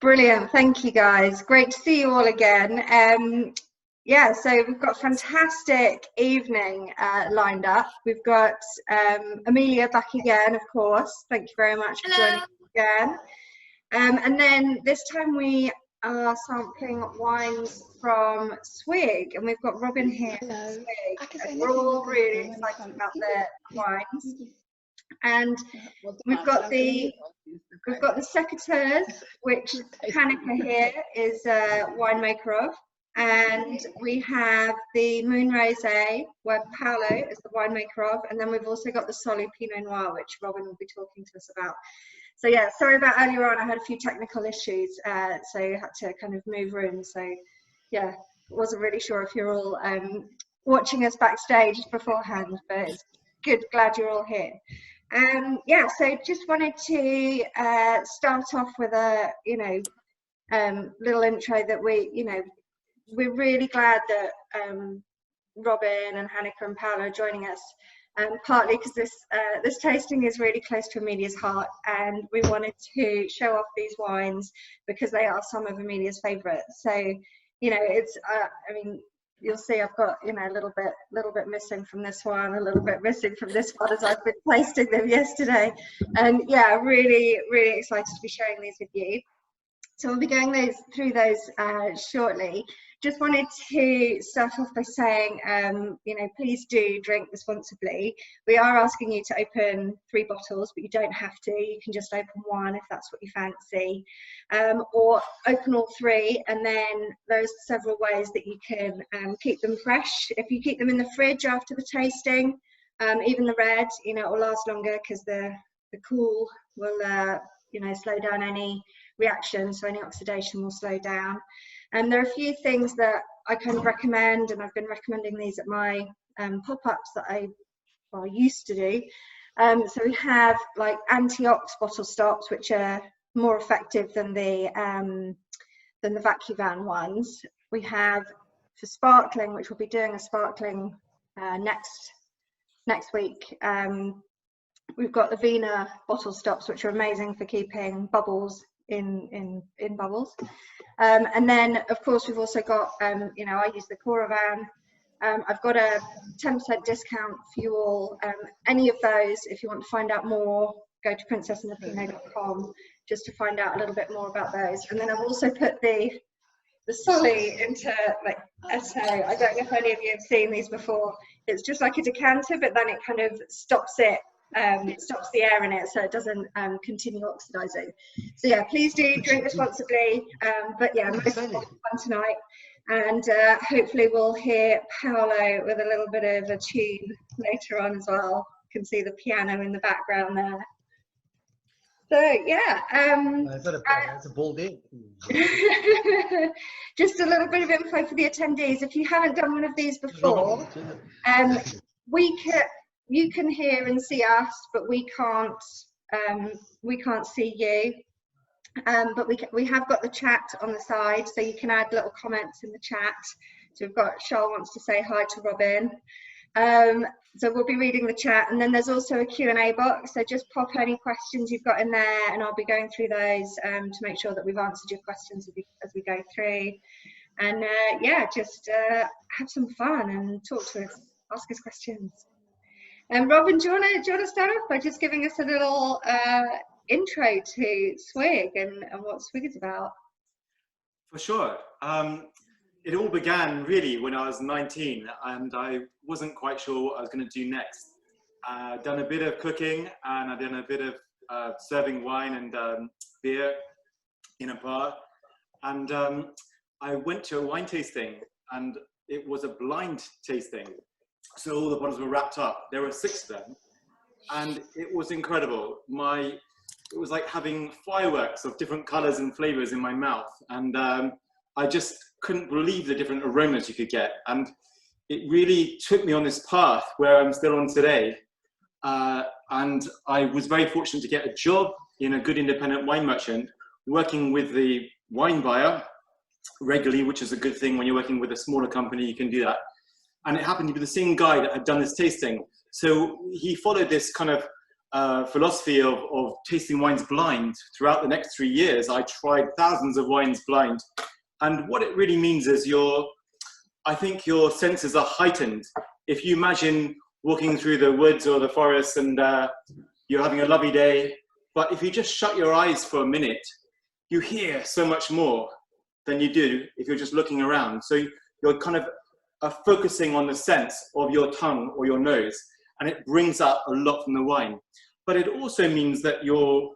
Brilliant. Thank you, guys. Great to see you all again. Yeah, so we've got a fantastic evening lined up. We've got Amelia back again, of course. Thank you very much for joining us again. And then this time we are sampling wines from SWIG, and we've got Robin here from SWIG. And we're all really excited about their wines. And we've got the Secateurs, which Hanneke here is a winemaker of, and we have the Moon Rosé, where Paolo is the winemaker of, and then we've also got the Soli Pinot Noir, which Robin will be talking to us about. So yeah, sorry about earlier on, I had a few technical issues, so I had to kind of move rooms. So yeah, wasn't really sure if you're all watching us backstage beforehand, but it's good, glad you're all here. Yeah, so just wanted to start off with a, little intro that we're really glad that Robin and Hanneke and Paolo are joining us, partly because this tasting is really close to Amelia's heart, and we wanted to show off these wines because they are some of Amelia's favourites. So, it's, I mean, you'll see I've got, a little bit missing from this one, a little bit missing from this one as I've been tasting them yesterday. And yeah, really, really excited to be sharing these with you. So we'll be going through those shortly. Just wanted to start off by saying, please do drink responsibly. We are asking you to open 3 bottles, but you don't have to. You can just open 1 if that's what you fancy, or open all 3. And then there's several ways that you can keep them fresh. If you keep them in the fridge after the tasting, even the red, it will last longer because the cool will, slow down any reaction, so any oxidation will slow down. And there are a few things that I kind of recommend, and I've been recommending these at my pop-ups that I used to do. So we have like anti-ox bottle stops, which are more effective than the Vacuvan ones. We have for sparkling, which we'll be doing a sparkling next week. We've got the Vina bottle stops, which are amazing for keeping bubbles in bubbles. And then of course we've also got I use the Coravan. I've got a 10% discount for you all. Any of those, if you want to find out more, go to princessandthepinot.com just to find out a little bit more about those. And then I've also put the Soli into like Eto. I don't know if any of you have seen these before. It's just like a decanter, but then it kind of stops the air in it, so it doesn't continue oxidizing. So yeah, please do drink responsibly. But yeah, most fun tonight, and hopefully we'll hear Paolo with a little bit of a tune later on as well. You can see the piano in the background there. So yeah, it's a bold day. Just a little bit of info for the attendees. If you haven't done one of these before, you can hear and see us, but we can't see you. But we have got the chat on the side, so you can add little comments in the chat. So we've got Charles wants to say hi to Robin. So we'll be reading the chat, and then there's also a Q&A box. So just pop any questions you've got in there, and I'll be going through those to make sure that we've answered your questions as we go through. And yeah, just have some fun and talk to us, ask us questions. And Robin, do you want to start off by just giving us a little intro to SWIG and what SWIG is about? For sure. It all began really when I was 19, and I wasn't quite sure what I was going to do next. I'd done a bit of cooking, and I'd done a bit of serving wine and beer in a bar. And I went to a wine tasting, and it was a blind tasting. So all the bottles were wrapped up. There were 6 of them, and it was incredible. It was like having fireworks of different colors and flavors in my mouth, and I just couldn't believe the different aromas you could get. And it really took me on this path where I'm still on today. And I was very fortunate to get a job in a good independent wine merchant, working with the wine buyer regularly, which is a good thing when you're working with a smaller company, you can do that. And it happened to be the same guy that had done this tasting. So he followed this kind of philosophy of tasting wines blind. Throughout the next 3 years, I tried thousands of wines blind. And what it really means is I think your senses are heightened. If you imagine walking through the woods or the forest and you're having a lovely day, but if you just shut your eyes for a minute, you hear so much more than you do if you're just looking around. So you're kind of focusing on the sense of your tongue or your nose, and it brings out a lot from the wine. But it also means that you're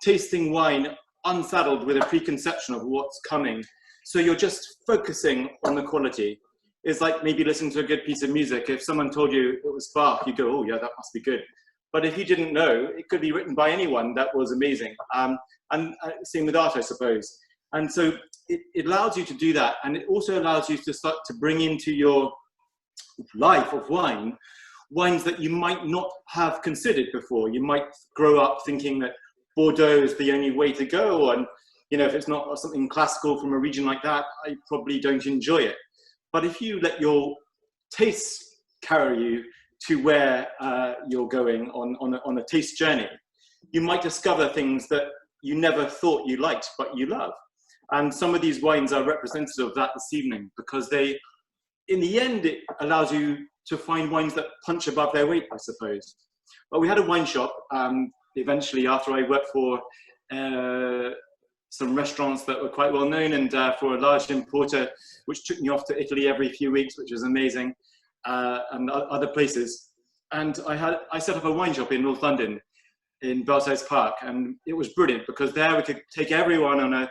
tasting wine unsaddled with a preconception of what's coming. So you're just focusing on the quality. It's like maybe listening to a good piece of music. If someone told you it was Bach, you go, oh yeah, that must be good. But if you didn't know, it could be written by anyone that was amazing. And same with art, I suppose. And so it allows you to do that. And it also allows you to start to bring into your life of wines that you might not have considered before. You might grow up thinking that Bordeaux is the only way to go. And you know, if it's not something classical from a region like that, I probably don't enjoy it. But if you let your tastes carry you to where you're going on a taste journey, you might discover things that you never thought you liked, but you love. And some of these wines are representative of that this evening, because they, in the end, it allows you to find wines that punch above their weight, I suppose. But we had a wine shop eventually after I worked for some restaurants that were quite well known, and for a large importer, which took me off to Italy every few weeks, which was amazing, and other places. And I set up a wine shop in North London, in Belsize Park, and it was brilliant because there we could take everyone on a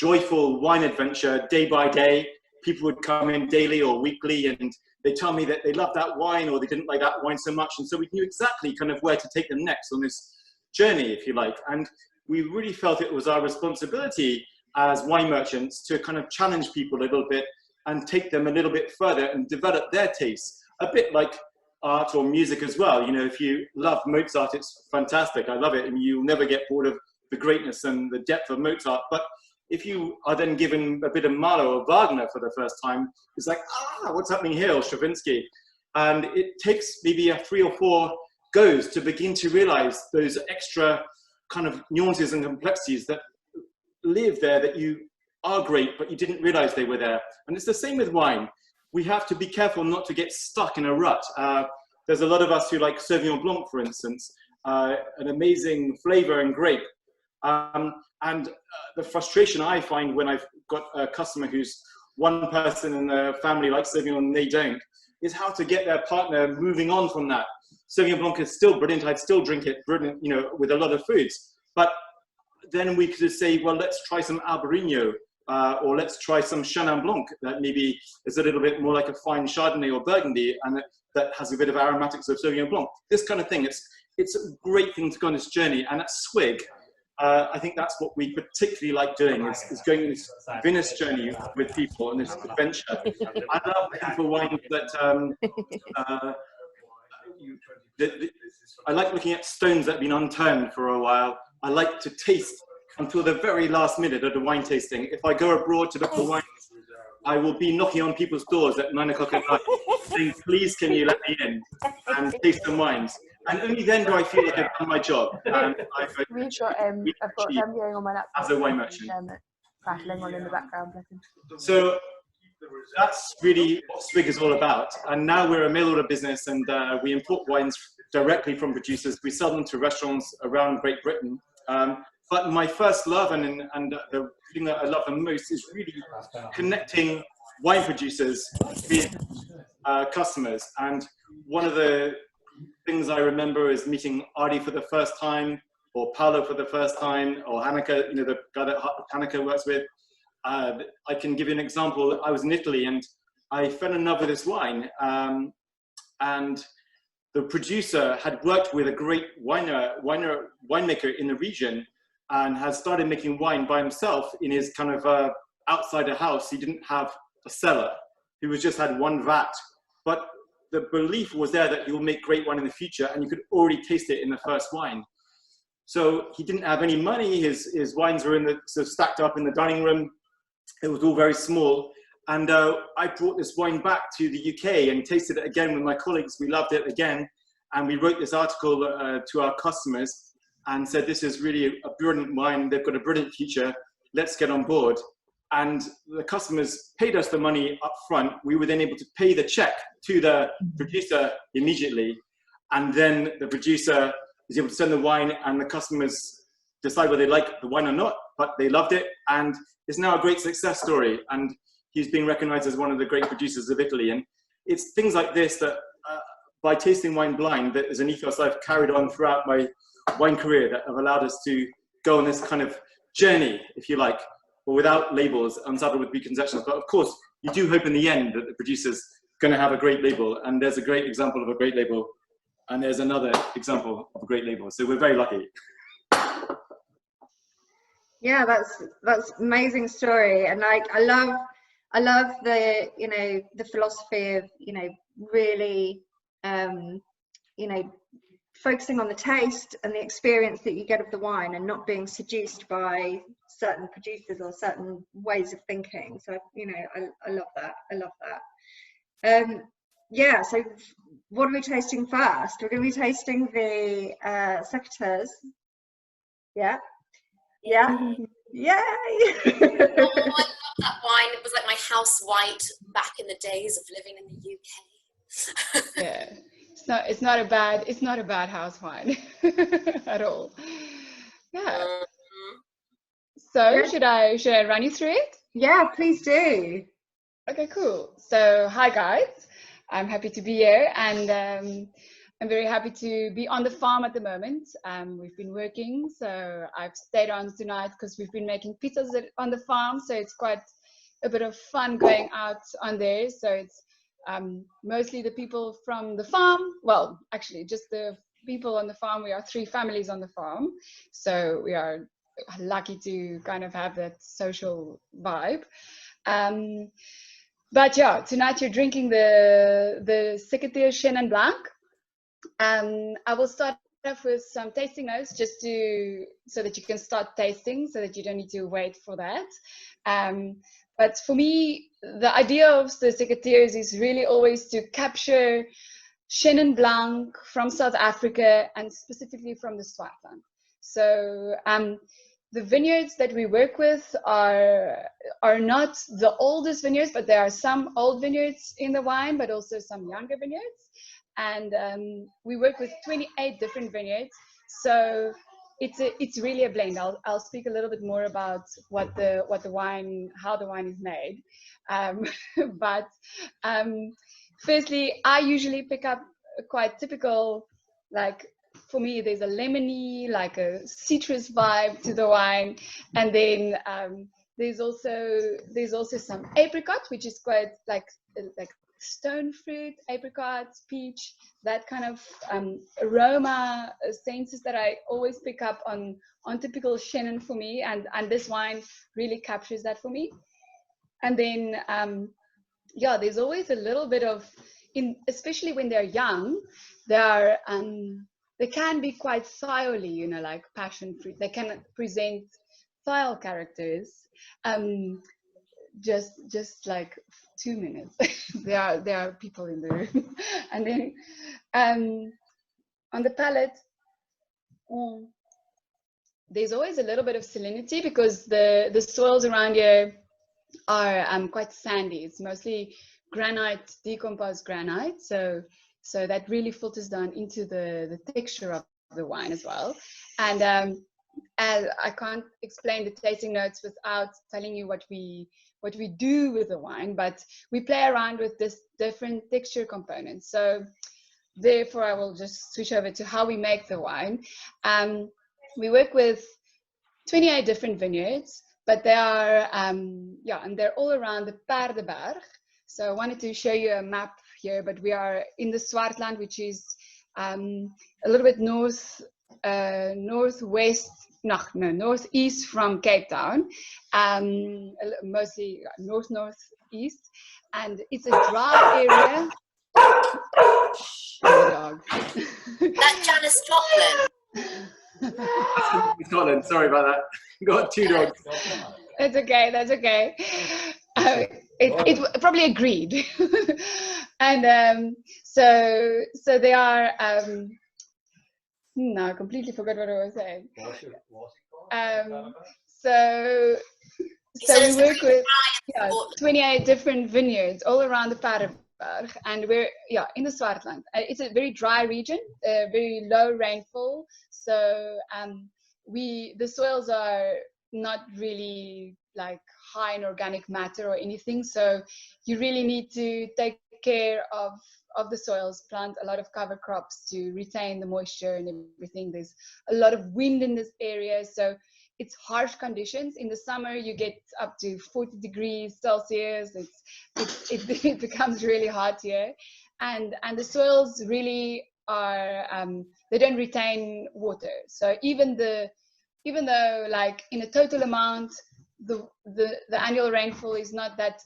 joyful wine adventure day by day. People would come in daily or weekly, and they tell me that they loved that wine or they didn't like that wine so much, and so we knew exactly kind of where to take them next on this journey, if you like. And we really felt it was our responsibility as wine merchants to kind of challenge people a little bit and take them a little bit further and develop their tastes, a bit like art or music as well. You know, if you love Mozart, it's fantastic. I love it, and you'll never get bored of the greatness and the depth of Mozart. But if you are then given a bit of Mahler or Wagner for the first time, it's like, what's happening here, or Stravinsky? And it takes maybe 3 or 4 goes to begin to realize those extra kind of nuances and complexities that live there, that you are great, but you didn't realize they were there. And it's the same with wine. We have to be careful not to get stuck in a rut. There's a lot of us who like Sauvignon Blanc, for instance, an amazing flavor and grape. And the frustration I find when I've got a customer who's one person in the family likes Sauvignon and they don't, is how to get their partner moving on from that. Sauvignon Blanc is still brilliant. I'd still drink it, brilliant, you know, with a lot of foods. But then we could say, well, let's try some Albarino, or let's try some Chenin Blanc that maybe is a little bit more like a fine Chardonnay or Burgundy, and that has a bit of aromatics of Sauvignon Blanc. This kind of thing. It's a great thing to go on this journey. And at SWIG, I think that's what we particularly like doing, is going on this vinous journey with people on this adventure. I love looking for wines that, I like looking at stones that have been unturned for a while. I like to taste until the very last minute of the wine tasting. If I go abroad to look for wines, I will be knocking on people's doors at 9 o'clock at night, saying, please, can you let me in and taste some wines? And only then do I feel like I've done my job. And I've got them going on my laptop as a wine merchant. Rattling on in the background. So that's really what SWIG is all about. And now we're a mail order business, and we import wines directly from producers. We sell them to restaurants around Great Britain. But my first love and the thing that I love the most is really connecting wine producers with customers. And one of the things I remember is meeting Ardi for the first time, or Paolo for the first time, or Hanneke, you know, the guy that Hanneke works with. I can give you an example. I was in Italy and I fell in love with this wine. And the producer had worked with a great winemaker in the region and has started making wine by himself in his kind of outside a house. He didn't have a cellar. He just had one vat. But the belief was there that he will make great wine in the future, and you could already taste it in the first wine. So he didn't have any money. His wines were sort of stacked up in the dining room. It was all very small. And I brought this wine back to the UK and tasted it again with my colleagues. We loved it again. And we wrote this article to our customers and said, this is really a brilliant wine. They've got a brilliant future. Let's get on board. And the customers paid us the money up front. We were then able to pay the check to the producer immediately. And then the producer is able to send the wine, and the customers decide whether they like the wine or not, but they loved it. And it's now a great success story. And he's being recognized as one of the great producers of Italy. And it's things like this that, by tasting wine blind, that is an ethos I've carried on throughout my wine career that have allowed us to go on this kind of journey, if you like, but without labels, unsaddled with preconceptions. But of course, you do hope in the end that the producer's going to have a great label, and there's a great example of a great label, and there's another example of a great label. So we're very lucky. Yeah, that's amazing story, and like I love the, you know, the philosophy of, you know, really you know, focusing on the taste and the experience that you get of the wine, and not being seduced by certain producers or certain ways of thinking. So, you know, I love that. I love that. Yeah, so what are we tasting first? We're going to be tasting the Secateurs. Yeah. Yeah. Yay! Oh, I love that wine. It was like my house white back in the days of living in the UK. Yeah, it's not a bad house wine at all. Yeah. So should I run you through it? Yeah, please do. Okay, cool. So hi guys, I'm happy to be here, and I'm very happy to be on the farm at the moment. We've been working, so I've stayed on tonight because we've been making pizzas on the farm, so it's quite a bit of fun going out on there. So it's mostly the people from the farm. Well, actually, just the people on the farm. We are 3 families on the farm, so we are lucky to kind of have that social vibe. But yeah, tonight you're drinking the Secateurs Chenin Blanc. I will start off with some tasting notes just so that you can start tasting, so that you don't need to wait for that. But for me, the idea of the Secateurs is really always to capture Chenin Blanc from South Africa, and specifically from the Swartland. So the vineyards that we work with are not the oldest vineyards, but there are some old vineyards in the wine, but also some younger vineyards. And we work with 28 different vineyards, so it's really a blend. I'll speak a little bit more about how the wine is made. But firstly, I usually pick up a quite typical, like, for me, there's a lemony, like a citrus vibe to the wine, and then there's also some apricot, which is quite like stone fruit, apricots, peach, that kind of aroma senses that I always pick up on typical Chenin for me, and this wine really captures that for me. And then yeah, there's always a little bit of, especially when they're young, they can be quite thiol-y, you know, like passion fruit. They can present thiol characters. Just like 2 minutes. there are people in the room. And then on the palate, there's always a little bit of salinity, because the soils around here are quite sandy. It's mostly granite, decomposed granite, so that really filters down into the texture of the wine as well. And I can't explain the tasting notes without telling you what we do with the wine, but we play around with this different texture components. So therefore, I will just switch over to how we make the wine. We work with 28 different vineyards, but they are, and they're all around the Paardenberg. So I wanted to show you a map here, but we are in the Swartland, which is a little bit northeast from Cape Town, mostly northeast, and it's a dry area. Dog. That's Janice Joplin. Scotland, sorry about that. Got 2 dogs. That's okay. It probably agreed. And So they are. No, I completely forgot what I was saying. So we work with 28 different vineyards all around the Paardenberg, and we're in the Swartland. It's a very dry region, very low rainfall. So the soils are not really like high in organic matter or anything. So you really need to take care of the soils, plant a lot of cover crops to retain the moisture and everything. There's a lot of wind in this area, so it's harsh conditions. In the summer you get up to 40 degrees Celsius. It becomes really hot here, and the soils really are they don't retain water. So even though like in a total amount the annual rainfall is not that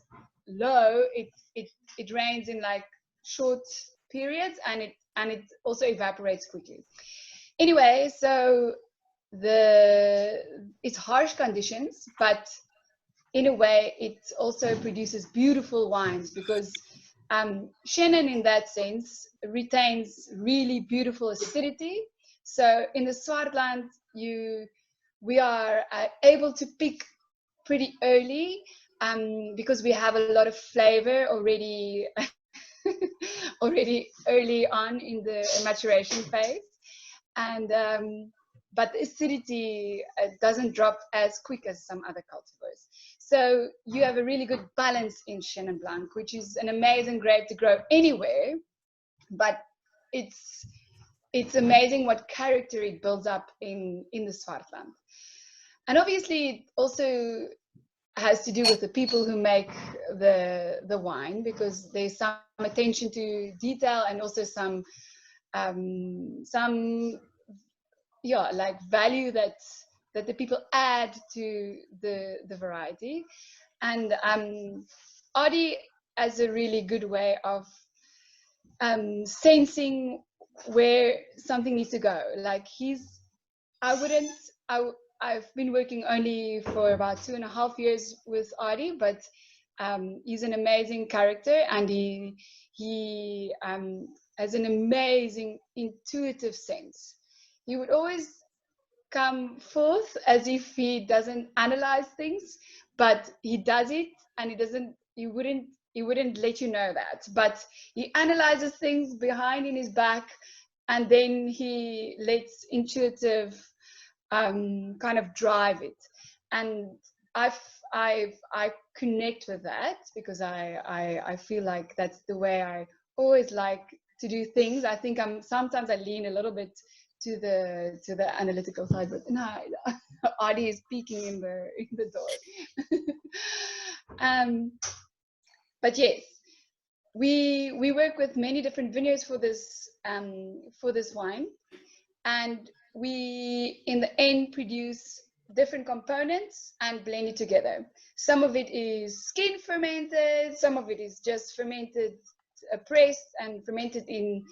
low, it rains in like short periods, and it also evaporates quickly. Anyway, so it's harsh conditions, but in a way it also produces beautiful wines, because Chenin in that sense retains really beautiful acidity. So in the Swartland we are able to pick pretty early because we have a lot of flavor already early on in the maturation phase, and but the acidity doesn't drop as quick as some other cultivars. So you have a really good balance in Chenin Blanc, which is an amazing grape to grow anywhere, but it's amazing what character it builds up in the Swartland. And obviously it also has to do with the people who make the wine, because there's some attention to detail and also some like value that the people add to the variety. And Adi has a really good way of sensing where something needs to go. Like I've been working only for about 2.5 years with Adi, but he's an amazing character, and he has an amazing intuitive sense. He would always come forth as if he doesn't analyze things, but he does it, and he wouldn't let you know that, but he analyzes things behind in his back, and then he lets intuitive kind of drive it. And I connect with that, because I feel like that's the way I always like to do things. I think sometimes I lean a little bit to the analytical side, but no, Adi is peeking in the door. But yes, we work with many different vineyards for this wine, and we in the end produce different components and blend it together. Some of it is skin fermented, some of it is just fermented, pressed and fermented in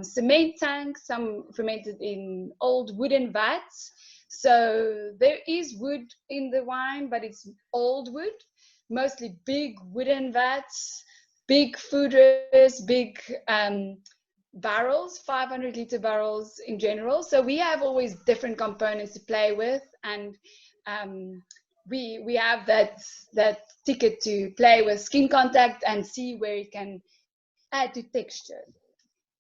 cement tanks, some fermented in old wooden vats. So there is wood in the wine, but it's old wood, mostly big wooden vats, big fooders, big barrels, 500-liter barrels in general. So we have always different components to play with, and we have that ticket to play with skin contact and see where it can add to texture.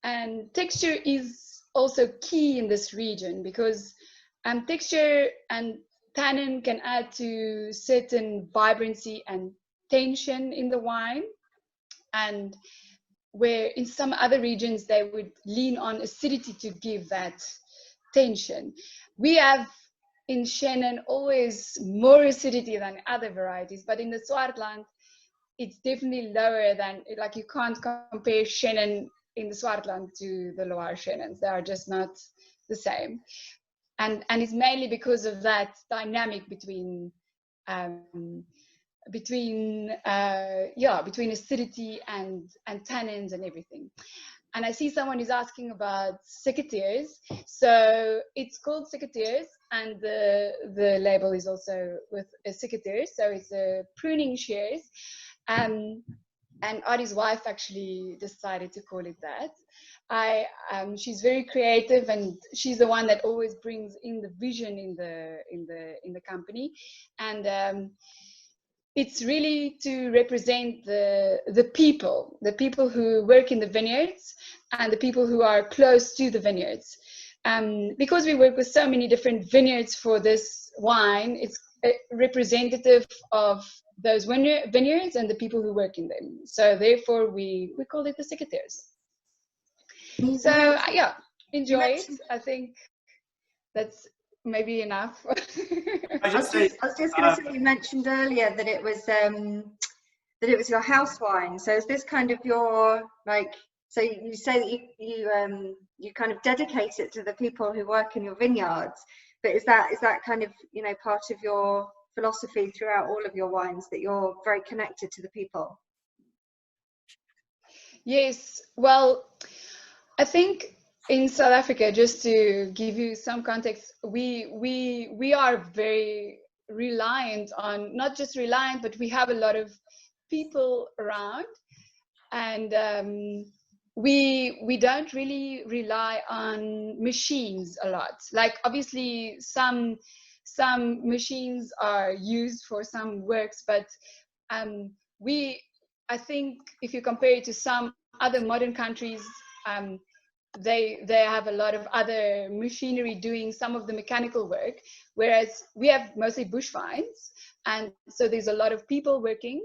And texture is also key in this region, because texture and tannin can add to certain vibrancy and tension in the wine, and where in some other regions they would lean on acidity to give that tension. We have in Chenin always more acidity than other varieties, but in the Swartland it's definitely lower than, like, you can't compare Chenin in the Swartland to the Loire Chenins. They are just not the same, and it's mainly because of that dynamic between acidity and tannins and everything. And I see someone is asking about Secateurs. So it's called Secateurs, and the label is also with a Secateurs. So it's a pruning shears. and Adi's wife actually decided to call it that. She's very creative, and she's the one that always brings in the vision in the company, and it's really to represent the people who work in the vineyards and the people who are close to the vineyards. Because we work with so many different vineyards for this wine, it's representative of those vineyards and the people who work in them. So therefore, we call it the Secateurs. So yeah, enjoy it. I think that's maybe enough. I was just going to say, you mentioned earlier that it was your house wine. So is this kind of your, like, so you say that you kind of dedicate it to the people who work in your vineyards, but is that kind of, you know, part of your philosophy throughout all of your wines, that you're very connected to the people? Yes, well, I think in South Africa, just to give you some context, we are very reliant on, not just reliant, but we have a lot of people around, and we don't really rely on machines a lot. Like, obviously some machines are used for some works, but I think if you compare it to some other modern countries, they have a lot of other machinery doing some of the mechanical work, whereas we have mostly bush vines, and so there's a lot of people working,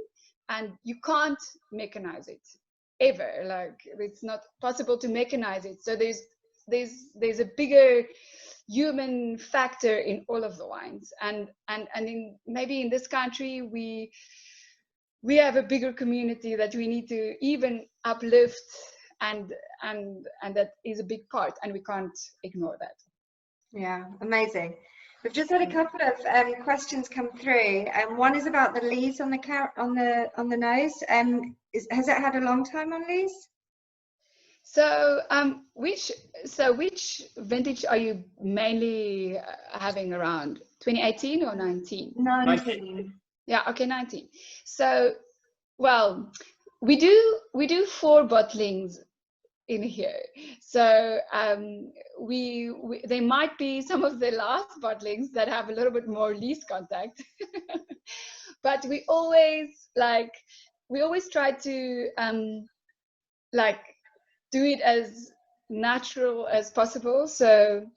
and you can't mechanize it ever. Like, it's not possible to mechanize it. So there's a bigger human factor in all of the wines, and maybe in this country we have a bigger community that we need to even uplift, and that is a big part, and we can't ignore that. Yeah, amazing. We've just had a couple of questions come through, and one is about the lees on the nose. Has it had a long time on lees? So which vintage are you mainly having around? 2018 or 19? 19. Yeah, okay, 19. So, well, we do 4 bottlings in here. So there might be some of the last bottlings that have a little bit more lees contact, but we always try to do it as natural as possible. So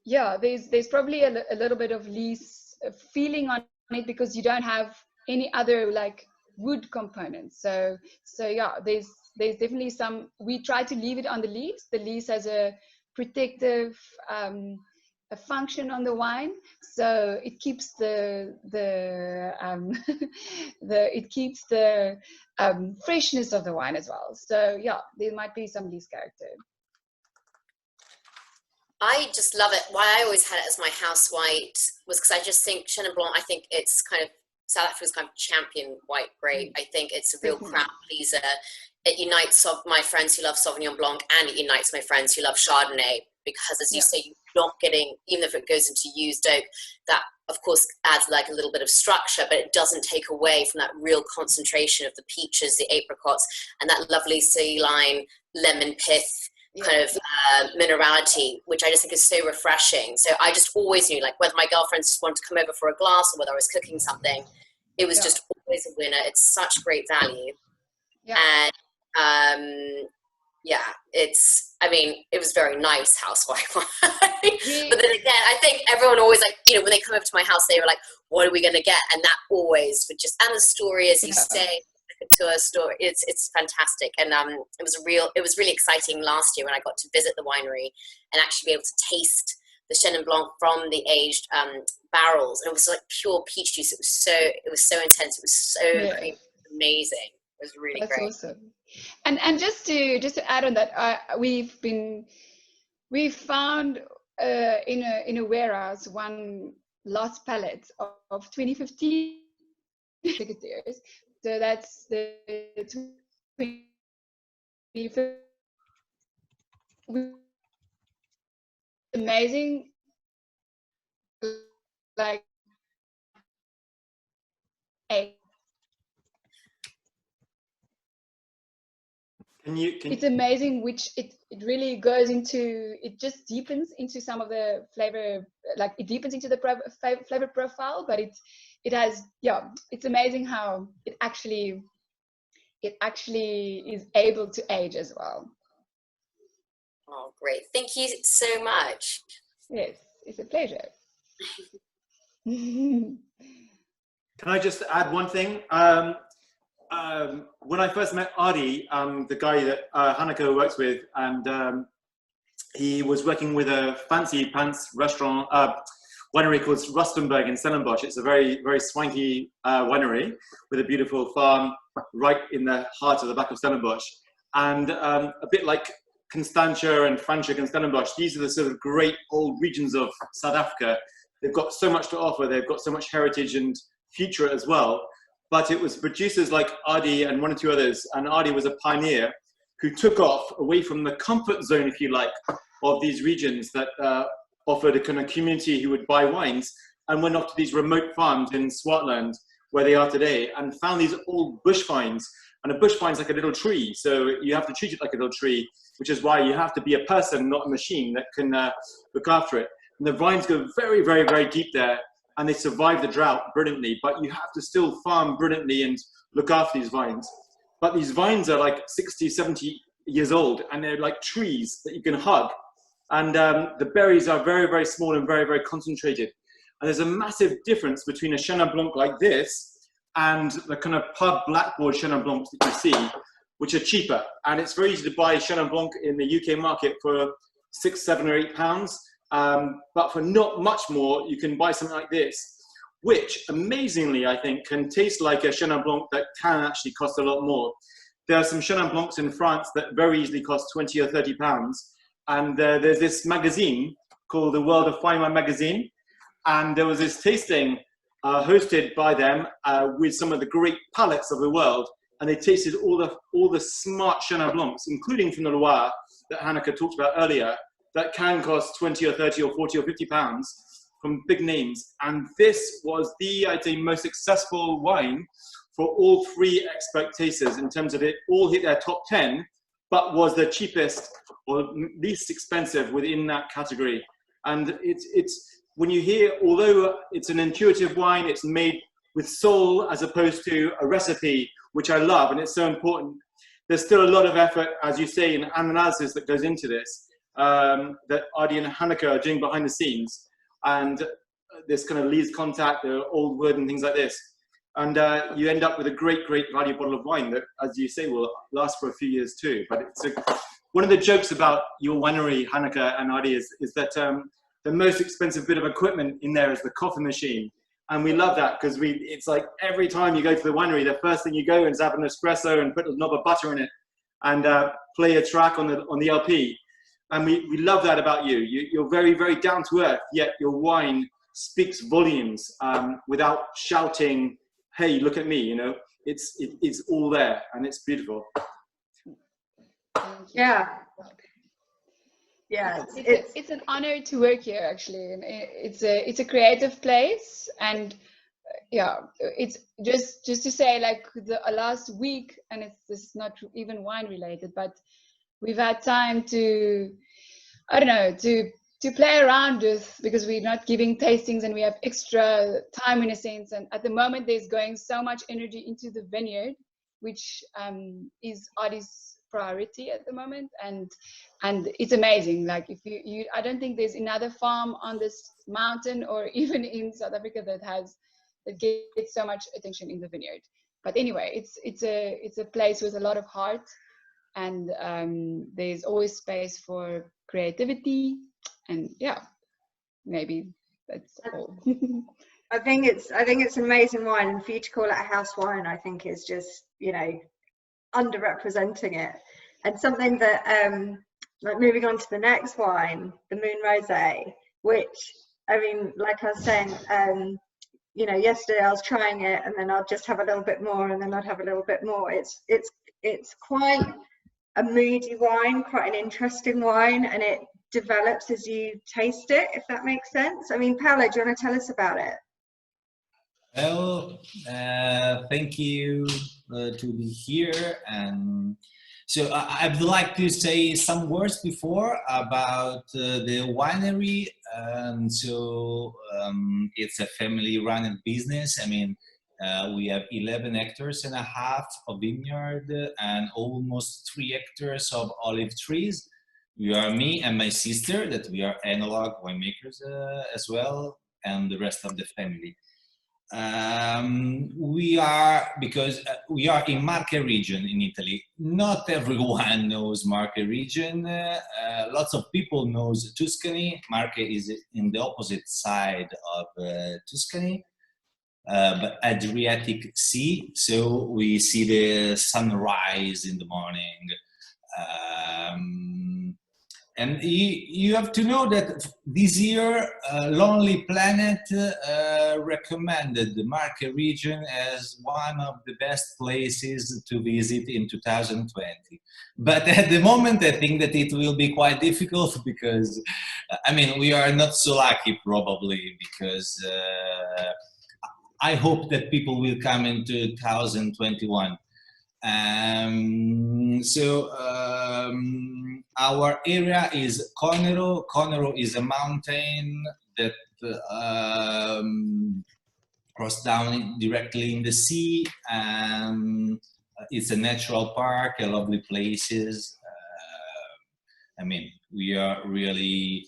yeah, there's probably a little bit of lees feeling on it because you don't have any other like wood components. So yeah, there's definitely some. We try to leave it on the lees. The lees has a protective a function on the wine, so it keeps the freshness of the wine as well. So yeah, there might be some lees character. I just love it. Why I always had it as my house white was because I just think Chenin Blanc, I think it's kind of South Africa's kind of champion white grape. I think it's a real crowd pleaser. It unites my friends who love Sauvignon Blanc, and it unites my friends who love Chardonnay, because as you say, you're not getting, even if it goes into used oak, that of course adds like a little bit of structure, but it doesn't take away from that real concentration of the peaches, the apricots, and that lovely saline lemon pith kind of minerality, which I just think is so refreshing. So I just always knew, like, whether my girlfriends just wanted to come over for a glass or whether I was cooking something, it was just always a winner. It's such great value. And it was very nice housewife. But then again, I think everyone always, like, you know, when they come over to my house, they were like, what are we going to get? And that always would just, and the story, as you say, to a story, it's fantastic. And it was really exciting last year when I got to visit the winery and actually be able to taste the Chenin Blanc from the aged barrels, and it was like pure peach juice. It was so intense. It was so creamy, amazing. It was really great. That's awesome. And just to add on that, we've found in a warehouse one lost pallet of 2015 Secateurs. So that's the 2015. Amazing, like It's amazing, which it really goes into, it just deepens into some of the flavor, like it deepens into the flavor profile, but it has, yeah, it's amazing how it actually is able to age as well. Oh, great. Thank you so much. Yes, it's a pleasure. Can I just add one thing? When I first met Adi, the guy that Hanneke works with, and he was working with a fancy pants restaurant, winery called Rustenburg in Stellenbosch. It's a very, very swanky winery with a beautiful farm right in the heart of the back of Stellenbosch. And a bit like Constantia and Franschhoek and Stellenbosch, these are the sort of great old regions of South Africa. They've got so much to offer. They've got so much heritage and future as well. But it was producers like Adi and one or two others, and Adi was a pioneer who took off away from the comfort zone, if you like, of these regions that offered a kind of community who would buy wines, and went off to these remote farms in Swartland, where they are today, and found these old bush vines. And a bush vine is like a little tree, so you have to treat it like a little tree, which is why you have to be a person, not a machine, that can look after it. And the vines go very, very, very deep there, and they survive the drought brilliantly, but you have to still farm brilliantly and look after these vines. But these vines are like 60, 70 years old, and they're like trees that you can hug. And the berries are very, very small and very, very concentrated. And there's a massive difference between a Chenin Blanc like this and the kind of pub blackboard Chenin Blancs that you see, which are cheaper. And it's very easy to buy Chenin Blanc in the UK market for £6, £7 or £8. But for not much more, you can buy something like this, which amazingly, I think, can taste like a Chenin Blanc that can actually cost a lot more. There are some Chenin Blancs in France that very easily cost £20 or £30. And there's this magazine called the World of Fine Wine magazine. And there was this tasting hosted by them with some of the great palates of the world. And they tasted all the smart Chenin Blancs, including from the Loire that Hanneke talked about earlier, that can cost 20 or 30 or 40 or 50 pounds from big names. And this was the, I'd say, most successful wine for all three expert tasters in terms of it all hit their top 10, but was the cheapest or least expensive within that category. And it's when you hear, although it's an intuitive wine, it's made with soul as opposed to a recipe, which I love, and it's so important. There's still a lot of effort, as you say, in analysis that goes into this. That Adi and Hanneke are doing behind the scenes, and this kind of leads contact, the old wood and things like this, and you end up with a great value bottle of wine that, as you say, will last for a few years too. But it's one of the jokes about your winery, Hanneke and Adi, is that the most expensive bit of equipment in there is the coffee machine, and we love that because it's like every time you go to the winery, the first thing you go and is have an espresso and put a knob of butter in it and play a track on the LP. And we love that about you. You're very, very down to earth, yet your wine speaks volumes without shouting, hey, look at me, you know. It's all there, and it's beautiful. Yeah. Yeah, it's an honor to work here, actually. And it's a creative place, and yeah, it's just to say, like, the last week, and it's not even wine related, but we've had time to, I don't know, to play around with, because we're not giving tastings and we have extra time in a sense. And at the moment, there's going so much energy into the vineyard, which is Adi's priority at the moment. And it's amazing. Like, if you I don't think there's another farm on this mountain or even in South Africa that gets so much attention in the vineyard. But anyway, it's a place with a lot of heart. And there's always space for creativity, and yeah, maybe that's all. I think it's an amazing wine, and for you to call it a house wine, I think is just, you know, underrepresenting it. And something that like, moving on to the next wine, the Moon Rosé, which, I mean, like I was saying, you know, yesterday I was trying it, and then I'd just have a little bit more, and then I'd have a little bit more. It's quite a moody wine, quite an interesting wine, and it develops as you taste it, if that makes sense. I mean, Paolo, do you want to tell us about it? Well, thank you to be here. And So I would like to say some words before about the winery. It's a family-run business. I mean, we have 11 hectares and a half of vineyard and almost 3 hectares of olive trees. We are me and my sister, that we are analog winemakers as well, and the rest of the family. Because we are in Marche region in Italy. Not everyone knows Marche region. Lots of people knows Tuscany. Marche is in the opposite side of Tuscany, but Adriatic Sea. So we see the sunrise in the morning. And you have to know that this year, Lonely Planet recommended the Marche region as one of the best places to visit in 2020. But at the moment, I think that it will be quite difficult because, I mean, we are not so lucky probably because I hope that people will come in 2021. Our area is Conero. Conero is a mountain that crosses down directly in the sea. It's a natural park, a lovely places. I mean, we are really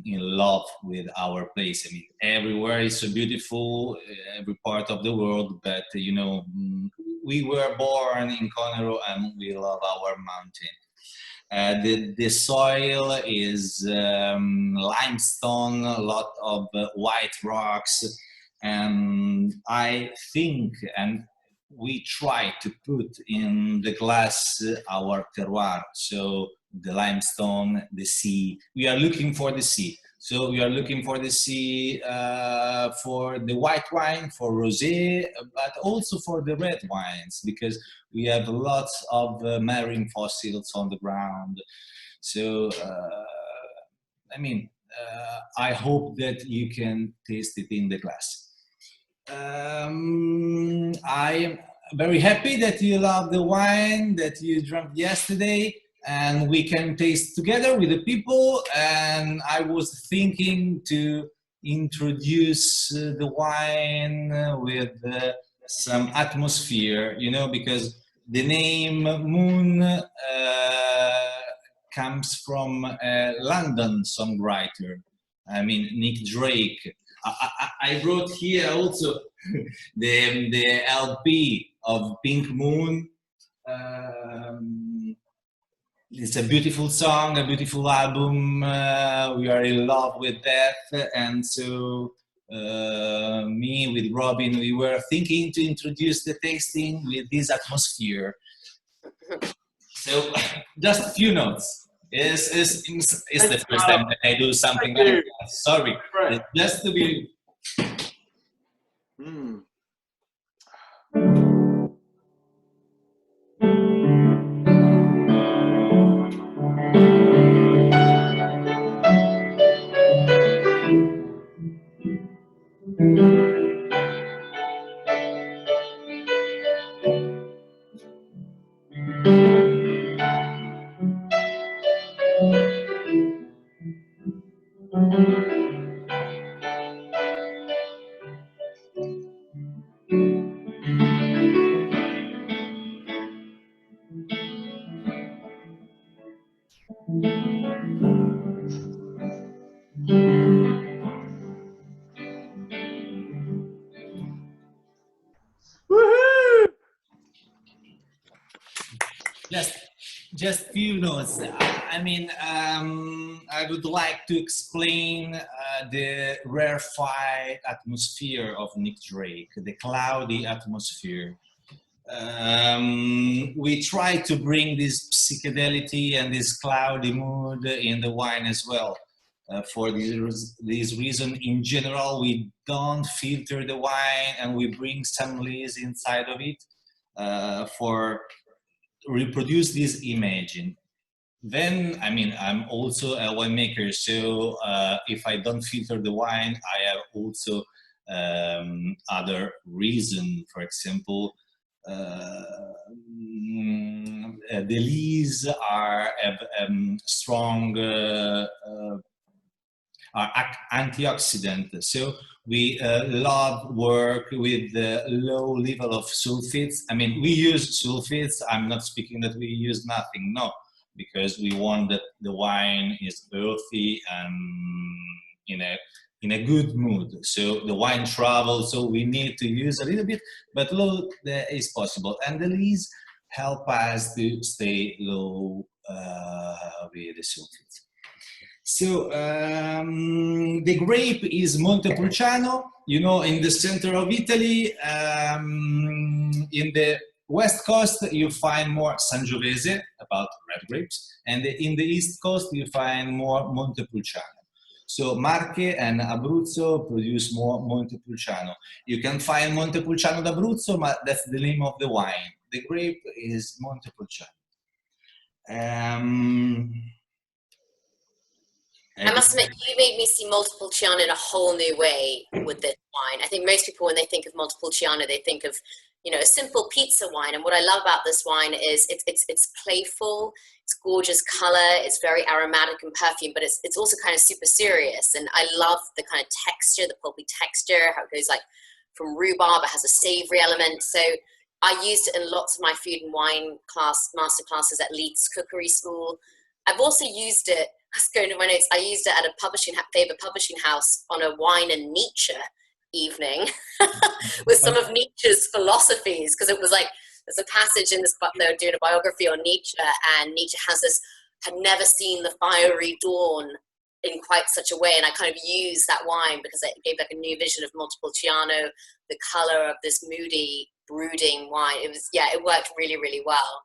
in love with our place. I mean, everywhere is so beautiful, every part of the world, but you know, we were born in Conero and we love our mountain. The soil is limestone, a lot of white rocks, and I think, and we try to put in the glass our terroir, so the limestone, the sea. We are looking for the sea. So we are looking for the sea for the white wine, for rosé, but also for the red wines, because we have lots of marine fossils on the ground. So, I mean, I hope that you can taste it in the glass. I am very happy that you love the wine that you drank yesterday, and we can taste together with the people. And I was thinking to introduce the wine with some atmosphere, you know, because the name Moon comes from a London songwriter. I mean, Nick Drake. I wrote here also the LP of Pink Moon. It's a beautiful song, a beautiful album. We are in love with that. And so me with Robin, we were thinking to introduce the tasting with this atmosphere. So just a few notes. It's the first time that I do something like that. Sorry, it's just to be... Just few notes. I mean, I would like to explain the rarefied atmosphere of Nick Drake, the cloudy atmosphere. We try to bring this psychedelity and this cloudy mood in the wine as well. For this reason, in general, we don't filter the wine and we bring some lees inside of it for reproduce this image. Then, I mean, I'm also a winemaker, so if I don't filter the wine, I have also other reason. For example, the lees are strong, are antioxidant. So we love work with the low level of sulfates. I mean, we use sulfates. I'm not speaking that we use nothing, no, because we want that the wine is earthy and in a good mood. So the wine travels, so we need to use a little bit, but low is possible. And the lees help us to stay low with the sulfates. So the grape is Montepulciano, you know, in the center of Italy. In the west coast, you find more Sangiovese, about red grapes, and in the east coast, you find more Montepulciano. So Marche and Abruzzo produce more Montepulciano. You can find Montepulciano d'Abruzzo, but that's the name of the wine. The grape is Montepulciano. I must admit, you made me see Montepulciano in a whole new way with this wine. I think most people, when they think of Montepulciano, they think of, you know, a simple pizza wine. And what I love about this wine is it's playful, it's gorgeous color, it's very aromatic and perfume, but it's also kind of super serious. And I love the kind of texture, the pulpy texture, how it goes like from rhubarb, it has a savory element. So I used it in lots of my food and wine master classes at Leeds Cookery School. I've also used it, let's go into my notes, I used it at a favorite publishing house on a wine and Nietzsche evening with some of Nietzsche's philosophies, because it was like, there's a passage in this book, they were doing a biography on Nietzsche, and Nietzsche had never seen the fiery dawn in quite such a way, and I kind of used that wine because it gave like a new vision of Montepulciano, the color of this moody, brooding wine. It was, yeah, it worked really, really well.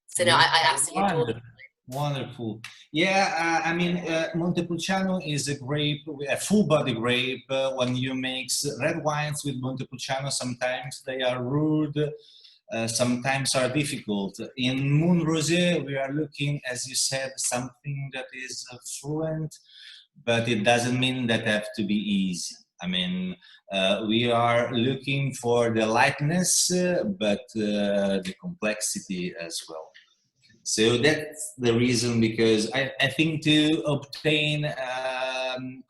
So no, I absolutely adored it. Wonderful. Yeah, I mean, Montepulciano is a grape, a full-body grape. When you mix red wines with Montepulciano, sometimes they are rude, sometimes are difficult. In Moon Rosé, we are looking, as you said, something that is fluent, but it doesn't mean that have to be easy. I mean, we are looking for the lightness, but the complexity as well. So that's the reason, because I think to obtain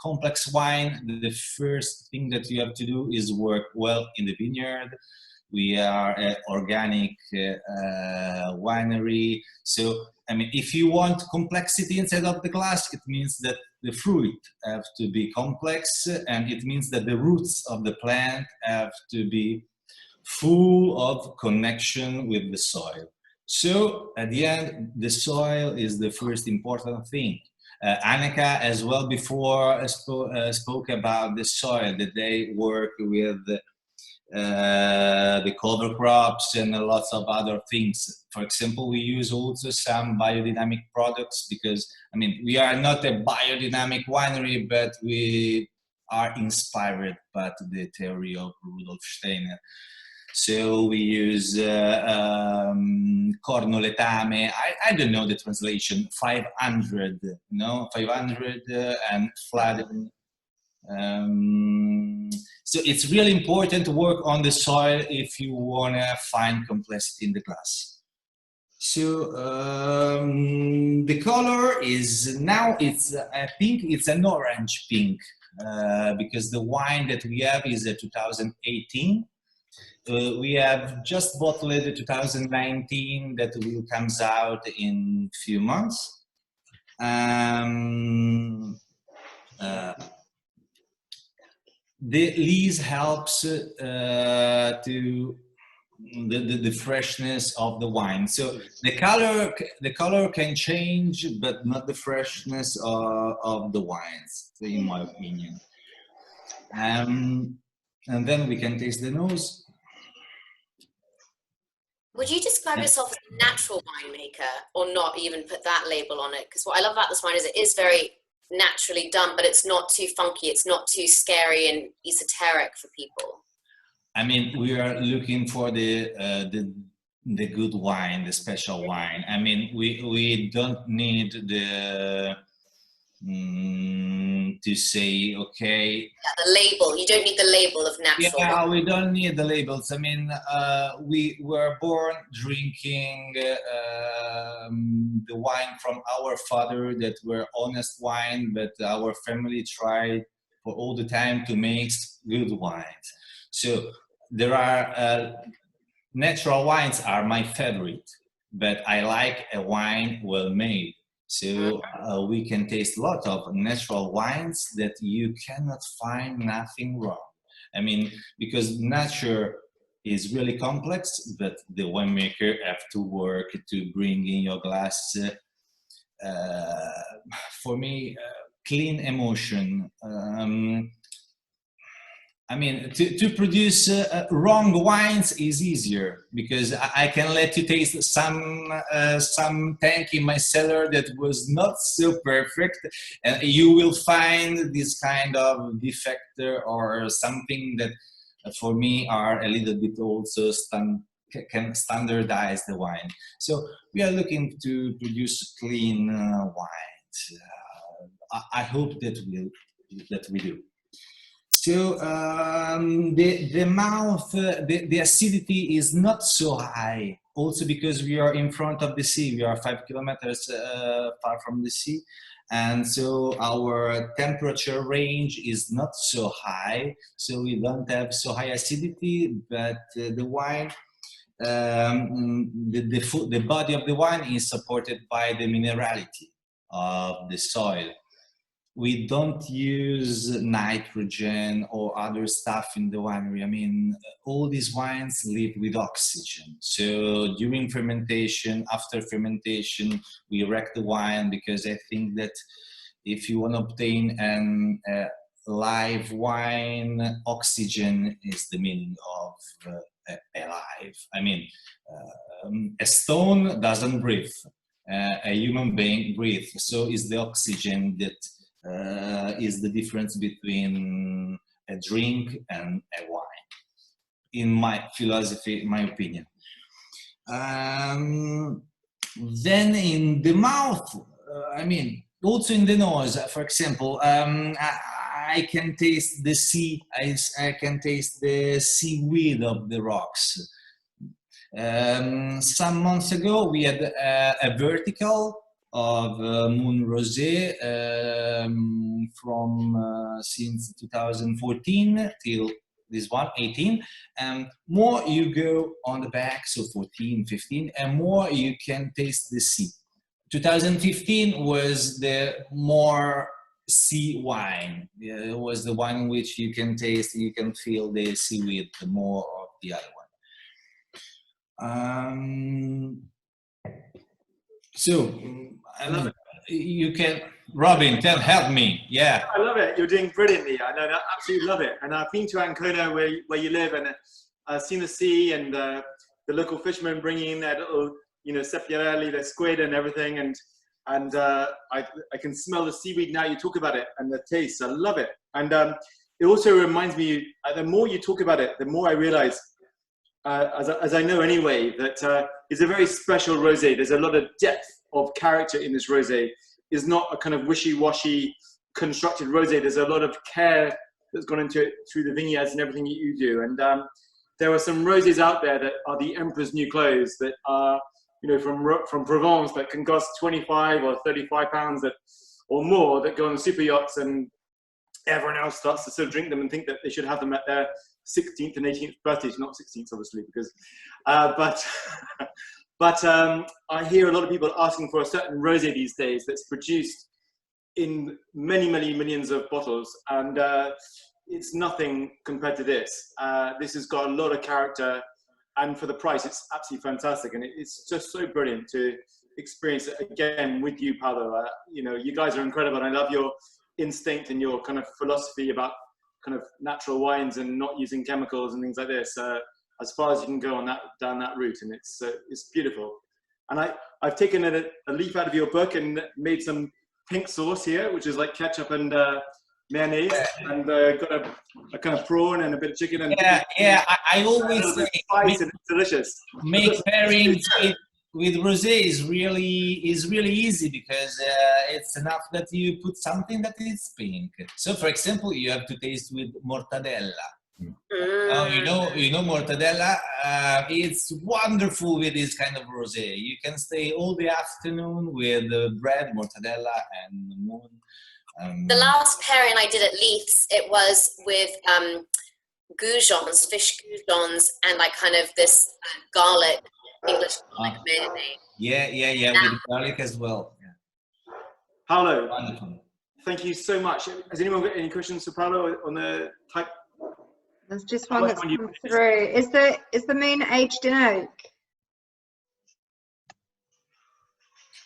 complex wine, the first thing that you have to do is work well in the vineyard. We are an organic winery. So, I mean, if you want complexity inside of the glass, it means that the fruit have to be complex, and it means that the roots of the plant have to be full of connection with the soil. So at the end, the soil is the first important thing. Hanneke as well before spoke about the soil, that they work with the cover crops and lots of other things. For example, we use also some biodynamic products because, I mean, we are not a biodynamic winery, but we are inspired by the theory of Rudolf Steiner. So we use cornoletame, I don't know the translation, 500, no, 500 and flatten. So it's really important to work on the soil if you want to find complexity in the glass. So the color is now, I think it's an orange pink because the wine that we have is a 2018. We have just bottled the 2019 that will comes out in few months. The lees helps to the freshness of the wine. So the color can change, but not the freshness of the wines, in my opinion. And then we can taste the nose. Would you describe yourself as a natural winemaker, or not even put that label on it? Because what I love about this wine is it is very naturally done, but it's not too funky, it's not too scary and esoteric for people. I mean, we are looking for the good wine, the special wine. I mean, we don't need the to say, okay. Yeah, the label. You don't need the label of natural. Yeah, we don't need the labels. I mean, we were born drinking the wine from our father that were honest wine, but our family tried for all the time to make good wines. So there are natural wines are my favorite, but I like a wine well made. So we can taste a lot of natural wines that you cannot find nothing wrong. I mean, because nature is really complex, but the winemaker have to work to bring in your glass, for me, clean emotion. I mean, to produce wrong wines is easier, because I can let you taste some tank in my cellar that was not so perfect, and you will find this kind of defect or something that for me are a little bit also can standardize the wine. So we are looking to produce clean wines. I hope that we do. So the mouth, the acidity is not so high, also because we are in front of the sea. We are 5 kilometers far from the sea, and so our temperature range is not so high, so we don't have so high acidity, but the wine, the body of the wine is supported by the minerality of the soil. We don't use nitrogen or other stuff in the winery. I mean, all these wines live with oxygen. So during fermentation, after fermentation, we wreck the wine, because I think that if you want to obtain a live wine, oxygen is the meaning of alive. I mean, a stone doesn't breathe. A human being breathes. So it's the oxygen that is the difference between a drink and a wine, in my philosophy, my opinion. Then in the mouth, I mean, also in the nose, for example, I can taste the sea, I can taste the seaweed of the rocks. Some months ago, we had a vertical of Moon Rosé from since 2014 till this one, 18. And more you go on the back, so 14, 15, and more you can taste the sea. 2015 was the more sea wine. It was the one in which you can taste, you can feel the seaweed, the more of the other one. So, I love it. You can, Robin, help me. Yeah. I love it. You're doing brilliantly. I know that. Absolutely love it. And I've been to Ancona, where you live, and I've seen the sea and the local fishermen bringing in their little, sepiarelli, their squid and everything. And I can smell the seaweed now you talk about it, and the taste. I love it. And it also reminds me, the more you talk about it, the more I realize, as I know anyway, that it's a very special rosé. There's a lot of depth of character in this rosé. It's not a kind of wishy-washy constructed rosé. There's a lot of care that's gone into it through the vineyards and everything that you do. And there are some rosés out there that are the emperor's new clothes, that are, from Provence, that can cost 25 or 35 pounds or more, that go on super yachts, and everyone else starts to sort of drink them and think that they should have them at their 16th and 18th birthdays, not 16th obviously, because but I hear a lot of people asking for a certain rosé these days that's produced in many millions of bottles, and it's nothing compared to this. This has got a lot of character, and for the price it's absolutely fantastic, and it's just so brilliant to experience it again with you, Paolo. You guys are incredible, and I love your instinct and your kind of philosophy about kind of natural wines and not using chemicals and things like this, as far as you can go on down that route, and it's beautiful. And I've taken a leaf out of your book and made some pink sauce here, which is like ketchup and mayonnaise, and got a kind of prawn and a bit of chicken. And I always say, spice, and it's delicious. Make pairings with rosé is really easy because it's enough that you put something that is pink. So, for example, you have to taste with mortadella. You know mortadella. It's wonderful with this kind of rosé. You can stay all the afternoon with bread, mortadella, and moon. The last pairing I did at Leith's, it was with goujons, fish goujons, and like kind of this garlic, English garlic mayonnaise. Yeah, with garlic as well. Yeah. Paolo, Wonderful. thank you so much. Has anyone got any questions for Paolo on the type? There's just one that's come through. Is the moon aged in oak?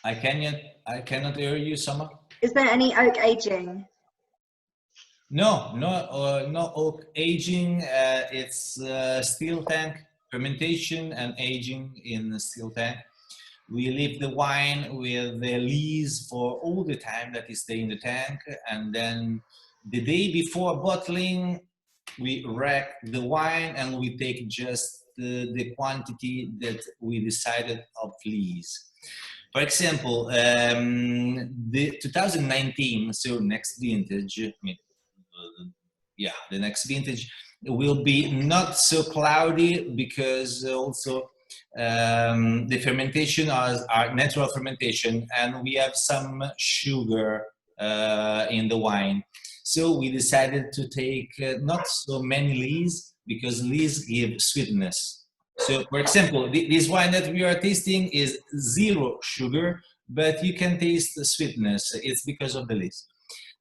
I cannot hear you, Soma. Is there any oak aging? No oak aging. It's steel tank fermentation and aging in the steel tank. We leave the wine with the lees for all the time that it stays in the tank, and then the day before bottling, we rack the wine and we take just the quantity that we decided of lees. For example, the 2019, so next vintage, the next vintage will be not so cloudy because also the fermentation are natural fermentation, and we have some sugar in the wine. So we decided to take not so many lees because lees give sweetness. So, for example, this wine that we are tasting is 0 sugar, but you can taste the sweetness. It's because of the lees.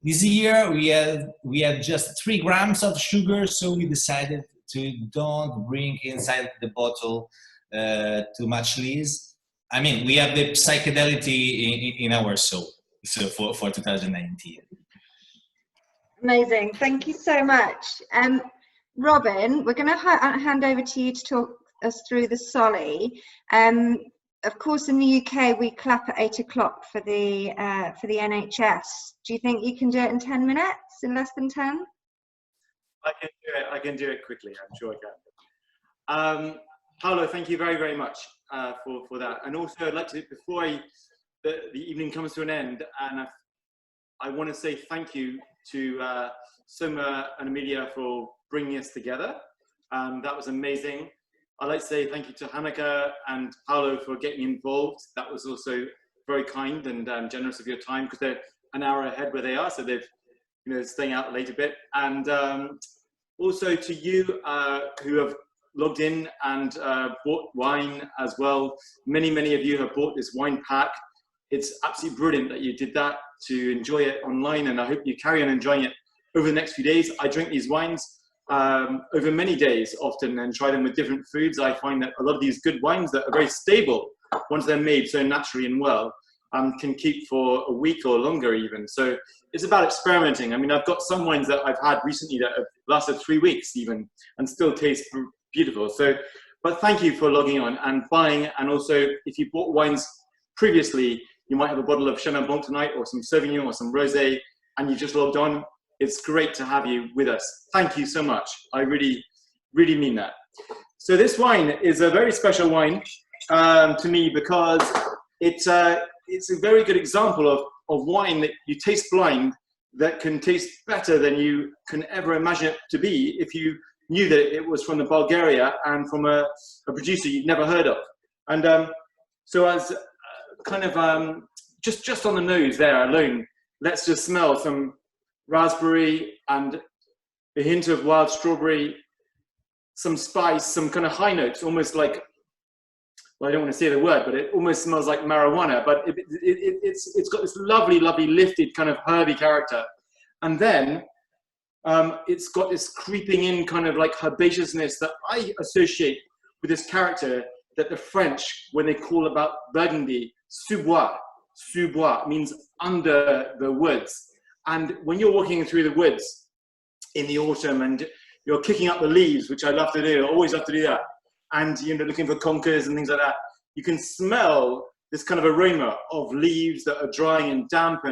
This year we have just 3 grams of sugar, so we decided to don't bring inside the bottle too much lees. I mean, we have the psychedelity in our soul. So for 2019. Amazing, thank you so much. Robin, we're going to hand over to you to talk us through the Soli. Of course, in the UK, we clap at 8 o'clock for the NHS. Do you think you can do it in 10 minutes, in less than 10? I can do it quickly. I'm sure I can. Paolo, thank you very, very much for that. And also, I'd like to, before the evening comes to an end, and I want to say thank you to Soma and Amelia for bringing us together. That was amazing. I'd like to say thank you to Hanneke and Paolo for getting involved. That was also very kind and generous of your time, because they're an hour ahead where they are, so they've, staying out late a bit. And also to you who have logged in and bought wine as well. Many of you have bought this wine pack. It's absolutely brilliant that you did that to enjoy it online, and I hope you carry on enjoying it over the next few days. I drink these wines over many days often and try them with different foods. I find that a lot of these good wines that are very stable, once they're made so naturally and well, can keep for a week or longer even. So it's about experimenting. I mean, I've got some wines that I've had recently that have lasted 3 weeks even and still taste beautiful. So, but thank you for logging on and buying. And also, if you bought wines previously, you might have a bottle of Chenin Blanc tonight, or some Sauvignon, or some Rosé, and you just logged on. It's great to have you with us. Thank you so much. I really, really mean that. So this wine is a very special wine to me, because it's a very good example of wine that you taste blind, that can taste better than you can ever imagine it to be if you knew that it was from the Bulgaria and from a producer you'd never heard of. And so as kind of just on the nose there alone, let's just smell some raspberry and a hint of wild strawberry, some spice, some kind of high notes, almost like, well, I don't want to say the word, but it almost smells like marijuana, but it's got this lovely lifted kind of herby character. And then it's got this creeping in kind of like herbaceousness that I associate with this character that the French, when they call about Burgundy, sous bois means under the woods. And when you're walking through the woods in the autumn and you're kicking up the leaves, which I love to do, I always love to do that, and looking for conkers and things like that, you can smell this kind of aroma of leaves that are drying and damp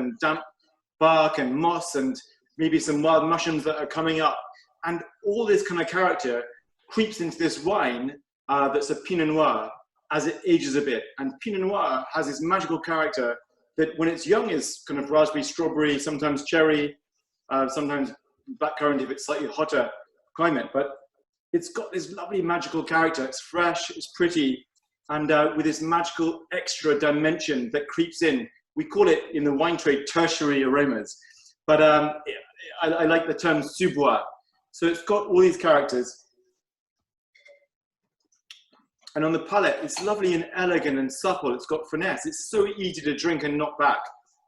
bark and moss and maybe some wild mushrooms that are coming up. And all this kind of character creeps into this wine that's a Pinot Noir. as it ages a bit. And Pinot Noir has this magical character that when it's young is kind of raspberry, strawberry, sometimes cherry, sometimes blackcurrant if it's slightly hotter climate. But it's got this lovely magical character. It's fresh, it's pretty, and with this magical extra dimension that creeps in. We call it in the wine trade tertiary aromas. But I like the term sous-bois. So it's got all these characters. And on the palate, it's lovely and elegant and supple. It's got finesse. It's so easy to drink and knock back.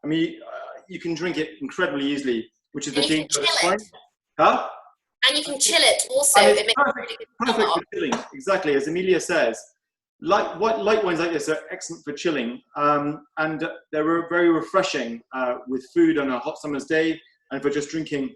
I mean, you can drink it incredibly easily, which is the danger of wine. Huh? And you can chill it also. It makes perfect for chilling, exactly. As Amelia says, light wines like this are excellent for chilling. And they're very refreshing with food on a hot summer's day and for just drinking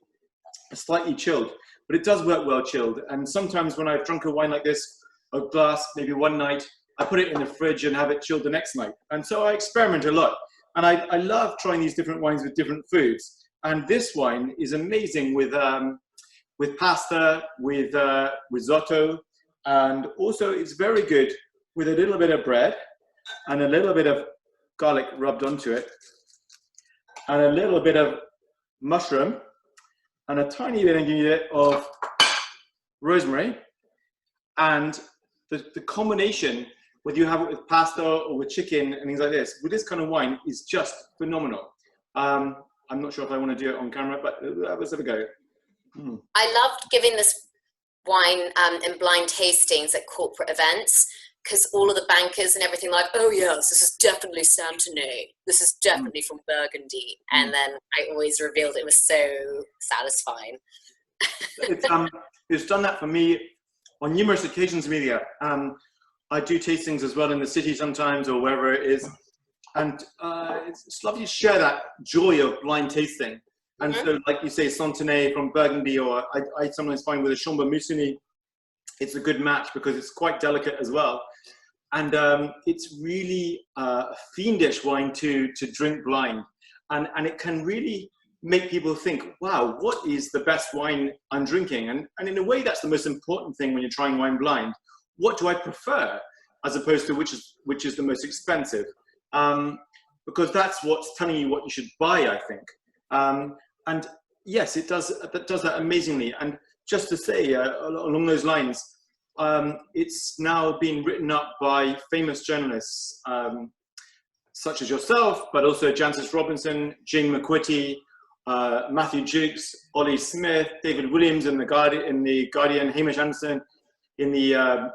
slightly chilled. But it does work well chilled. And sometimes when I've drunk a wine like this, a glass, maybe one night, I put it in the fridge and have it chilled the next night. And so I experiment a lot. And I love trying these different wines with different foods. And this wine is amazing with pasta, with risotto, and also it's very good with a little bit of bread and a little bit of garlic rubbed onto it, and a little bit of mushroom, and a tiny bit of rosemary. And the combination, whether you have it with pasta or with chicken and things like this, with this kind of wine is just phenomenal. I'm not sure if I want to do it on camera, but let's have a go. I loved giving this wine in blind tastings at corporate events, because all of the bankers and everything like, oh yes, this is definitely Santenay, this is definitely from Burgundy, and then I always revealed it was so satisfying. It's done that for me on numerous occasions, Amelia. I do tastings as well in the city sometimes or wherever it is, and it's lovely to share that joy of blind tasting. And so, like you say, Santenay from Burgundy, or I sometimes find with a Chambre Musigny, it's a good match because it's quite delicate as well. And it's really a fiendish wine to drink blind. And it can really make people think, wow, what is the best wine I'm drinking? And in a way, that's the most important thing when you're trying wine blind. What do I prefer, as opposed to which is the most expensive? Because that's what's telling you what you should buy, I think. And yes, it does that amazingly. And just to say, along those lines, it's now been written up by famous journalists, such as yourself, but also Jancis Robinson, Jane McQuitty, Matthew Jukes, Ollie Smith, David Williams in the Guardian, Hamish Anderson in the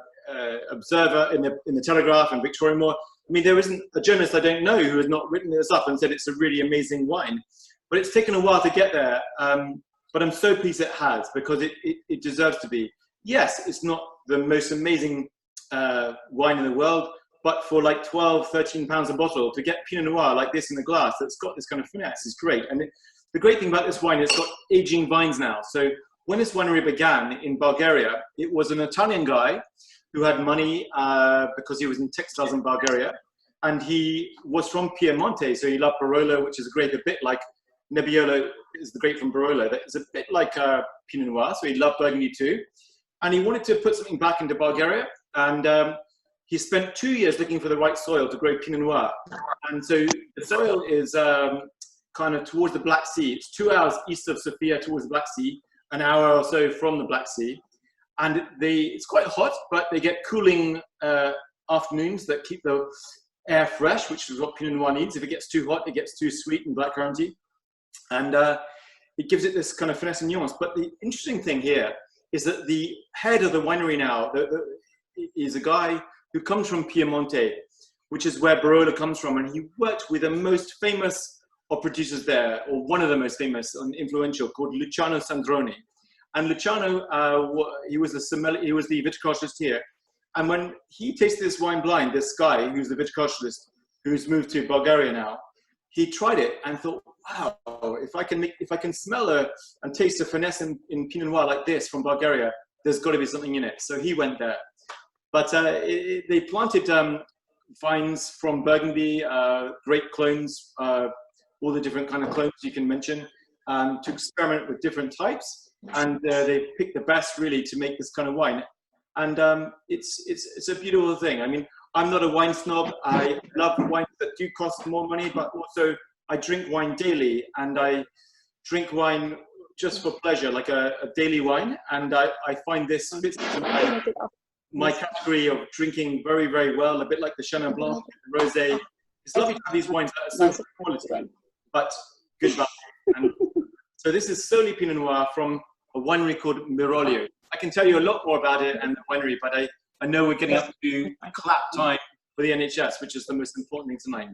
Observer, in the Telegraph, and Victoria Moore. I mean, there isn't a journalist I don't know who has not written this up and said it's a really amazing wine. But it's taken a while to get there. But I'm so pleased it has, because it deserves to be. Yes, it's not the most amazing wine in the world, but for like 12, 13 pounds a bottle, to get Pinot Noir like this in a glass that's got this kind of finesse is great. And the great thing about this wine, it's got aging vines now. So when this winery began in Bulgaria, it was an Italian guy who had money because he was in textiles in Bulgaria. And he was from Piemonte, so he loved Barolo, which is a grape a bit like Nebbiolo is the grape from Barolo. That is a bit like Pinot Noir, so he loved Burgundy too. And he wanted to put something back into Bulgaria. And he spent 2 years looking for the right soil to grow Pinot Noir. And so the soil is kind of towards the Black Sea. It's 2 hours east of Sofia towards the Black Sea, an hour or so from the Black Sea. And it's quite hot, but they get cooling afternoons that keep the air fresh, which is what Pinot Noir needs. If it gets too hot, it gets too sweet and blackcurranty. And it gives it this kind of finesse and nuance. But the interesting thing here is that the head of the winery now is a guy who comes from Piemonte, which is where Barolo comes from. And he worked with the most famous of producers there, or one of the most famous and influential, called Luciano Sandroni. And Luciano, he was the viticulturist here. And when he tasted this wine blind, this guy who's the viticulturist, who's moved to Bulgaria now, he tried it and thought, wow, if I can smell and taste a finesse in Pinot Noir like this from Bulgaria, there's got to be something in it. So he went there. But they planted vines from Burgundy, great clones, all the different kind of clones you can mention, to experiment with different types. And they picked the best really to make this kind of wine. And it's a beautiful thing. I mean, I'm not a wine snob. I love wines that do cost more money, but also I drink wine daily, and I drink wine just for pleasure, like a daily wine. And I find this fits into my category of drinking very, very well, a bit like the Chenin Blanc, the Rosé. It's lovely to have these wines that are so quality, but good value. And so this is Soli Pinot Noir from a winery called Miroglio. I can tell you a lot more about it and the winery, but I know we're getting up to clap time for the NHS, which is the most important thing tonight.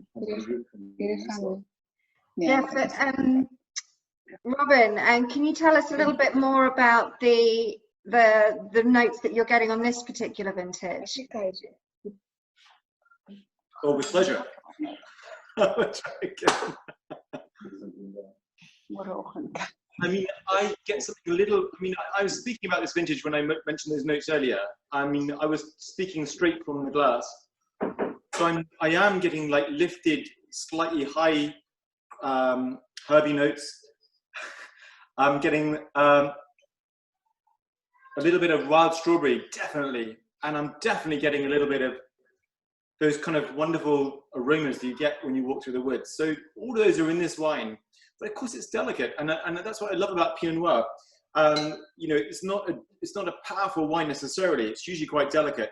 Yeah, but Robin, can you tell us a little bit more about the notes that you're getting on this particular vintage? Oh, with pleasure. I mean, I get something a little, I mean, I was speaking about this vintage when I mentioned those notes earlier. I mean, I was speaking straight from the glass. So I am getting like lifted, slightly high herby notes. I'm getting a little bit of wild strawberry, definitely. And I'm definitely getting a little bit of those kind of wonderful aromas that you get when you walk through the woods. So all of those are in this wine. But of course, it's delicate, and that's what I love about Pinot Noir. You know, it's not a powerful wine necessarily. It's usually quite delicate,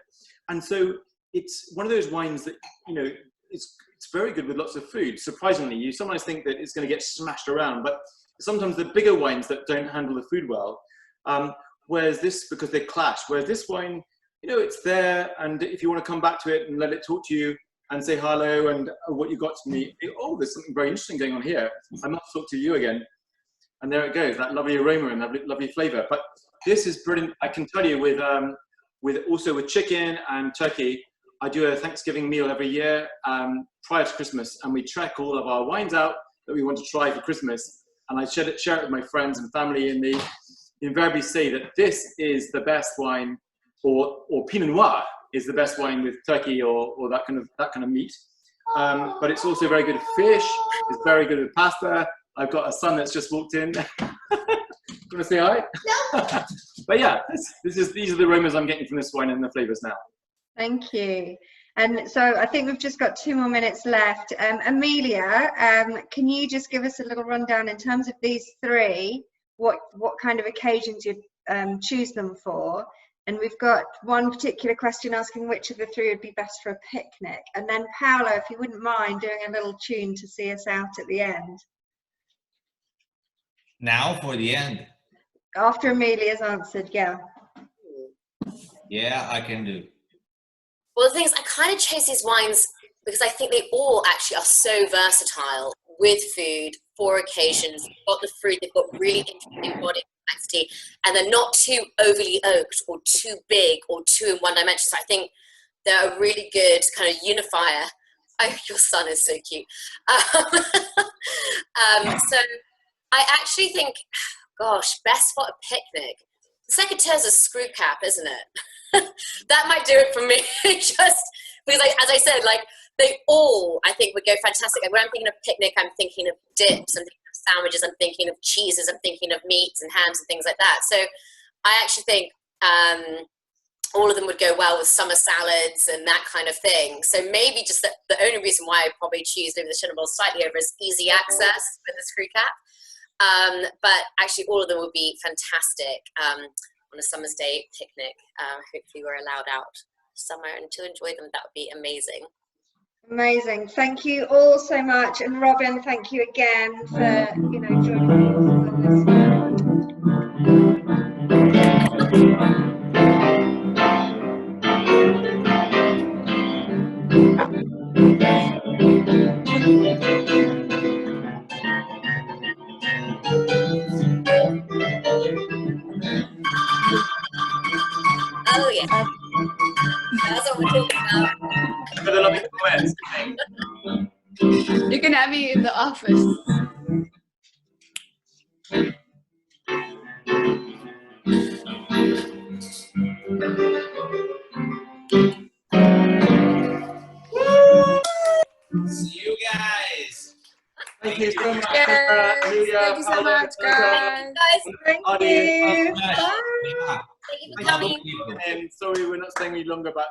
and so it's one of those wines that, you know, it's very good with lots of food. Surprisingly, you sometimes think that it's going to get smashed around, but sometimes the bigger wines that don't handle the food well. Whereas this, because they clash. Whereas this wine, you know, it's there, and if you want to come back to it and let it talk to you and say hello and what you got to me, oh, there's something very interesting going on here. I must talk to you again. And there it goes, that lovely aroma and that lovely flavor. But this is brilliant. I can tell you with chicken and turkey, I do a Thanksgiving meal every year prior to Christmas, and we trek all of our wines out that we want to try for Christmas. And I share it with my friends and family, and they invariably say that this is the best wine, or Pinot Noir is the best wine with turkey or that kind of meat. But it's also very good with fish. It's very good with pasta. I've got a son that's just walked in. You want to say hi? No. But yeah, these are the aromas I'm getting from this wine and the flavors now. Thank you. And so I think we've just got 2 more minutes left. Amelia, can you just give us a little rundown in terms of these three, what kind of occasions you choose them for? And we've got one particular question asking which of the three would be best for a picnic. And then Paolo, if you wouldn't mind doing a little tune to see us out at the end. Now for the end. After Amelia's answered, yeah. Yeah, I can do. Well, the thing is, I kind of chose these wines because I think they all actually are so versatile with food, for occasions. They've got the fruit, they've got really interesting body complexity, and they're not too overly oaked or too big or too in one dimension. So I think they're a really good kind of unifier. Oh, your son is so cute. So I actually think, gosh, best for a picnic. The Secateurs is screw cap, isn't it? That might do it for me. Just because, like, as I said, like, they all, I think, would go fantastic. Like, when I'm thinking of picnic, I'm thinking of dips, I'm thinking of sandwiches, I'm thinking of cheeses, I'm thinking of meats and hams and things like that. So I actually think all of them would go well with summer salads and that kind of thing. So maybe just the only reason why I probably choose maybe the Chenin Blanc slightly over is easy access with the screw cap. But actually all of them would be fantastic on a summer's day picnic. Hopefully we're allowed out summer and to enjoy them. That would be amazing. Amazing. Thank you all so much. And Robin, thank you again for, you know, joining me Oh yeah. That's what we're talking about. You can have me in the office. See you guys. Thank you so much. Yes, Amelia, thank you so Paolo, much, guys. Thank audience. you. Bye. Bye. Thank you for coming. And sorry we're not staying any longer, but